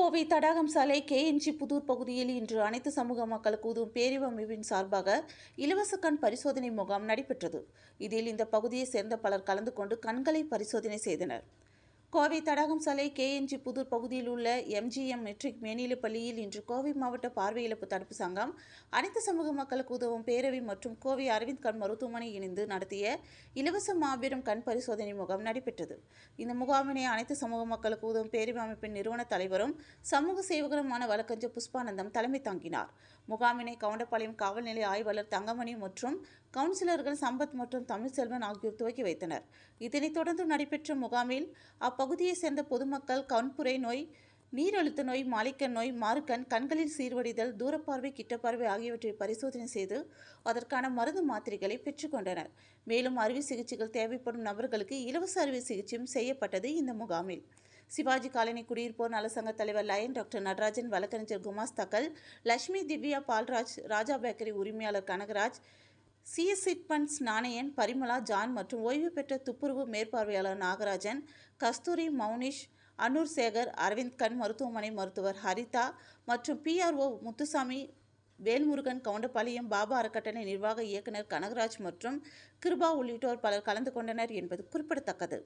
கோவை தடாகம் சாலை KNG புதூர் பகுதியில் இன்று அனைத்து சமூக மக்களுக்கு உதவும் பேரிவு அமைப்பின் சார்பாக இலவச கண் பரிசோதனை முகாம் நடைபெற்றது. இதில் இந்த பகுதியை சேர்ந்த பலர் கலந்து கொண்டு கண்களை பரிசோதனை செய்தனர். கோவை தடாகம் சாலை KNG புதூர் பகுதியில் உள்ள MGM மெட்ரிக் மேல்நிலைப் பள்ளியில் இன்று கோவை மாவட்ட பார்வை இழப்பு தடுப்பு சங்கம், அனைத்து சமூக மக்களுக்கு உதவும் பேரவை மற்றும் கோவை அரவிந்த் கண் மருத்துவமனை இணைந்து நடத்திய இலவச மாபெரும் கண் பரிசோதனை முகாம் நடைபெற்றது. இந்த முகாமினை அனைத்து சமூக மக்களுக்கு உதவும் பேரவை அமைப்பின் நிறுவன தலைவரும் சமூக சேவகருமான வழக்கறிஞர் புஷ்பானந்தம் தலைமை தாங்கினார். முகாமினை கவுண்டபாளையம் காவல் நிலைய ஆய்வாளர் தங்கமணி மற்றும் கவுன்சிலர்கள் சம்பத் மற்றும் தமிழ்செல்வன் ஆகியோர் துவக்கி வைத்தனர். இதனைத் தொடர்ந்து நடைபெற்ற முகாமில் அப்பகுதியை சேர்ந்த பொதுமக்கள் கண்புரை நோய், நீரழுத்த நோய், மாலைக்கண் நோய், மாறுக்கண், கண்களில் சீர்வடிதல், தூரப்பார்வை, கிட்டப்பார்வை ஆகியவற்றை பரிசோதனை செய்து அதற்கான மருந்து மாத்திரைகளை பெற்றுக்கொண்டனர். மேலும் அறுவை சிகிச்சைகள் தேவைப்படும் நபர்களுக்கு இலவச அறுவை சிகிச்சையும் செய்யப்பட்டது. இந்த முகாமில் சிவாஜி காலனி குடியிருப்போர் நலசங்க தலைவர் லயன் டாக்டர் நடராஜன், வழக்கறிஞர் குமாஸ் தக்கல், லட்சுமி திவ்யா பால்ராஜ், ராஜா பேக்கரி உரிமையாளர் கனகராஜ், CS சிட் ஃபண்ட்ஸ் நாணயன், பரிமளா, ஜான் மற்றும் ஓய்வு பெற்ற துப்புரவு மேற்பார்வையாளர் நாகராஜன், கஸ்தூரி, மௌனிஷ், அனூர் சேகர், அரவிந்த் கண் மருத்துவமனை மருத்துவர் ஹரிதா மற்றும் PRO முத்துசாமி, வேல்முருகன், கவுண்டபாளையம் பாபா அறக்கட்டளை நிர்வாக இயக்குனர் கனகராஜ் மற்றும் கிருபா உள்ளிட்டோர் பலர் கலந்து கொண்டனர் என்பது குறிப்பிடத்தக்கது.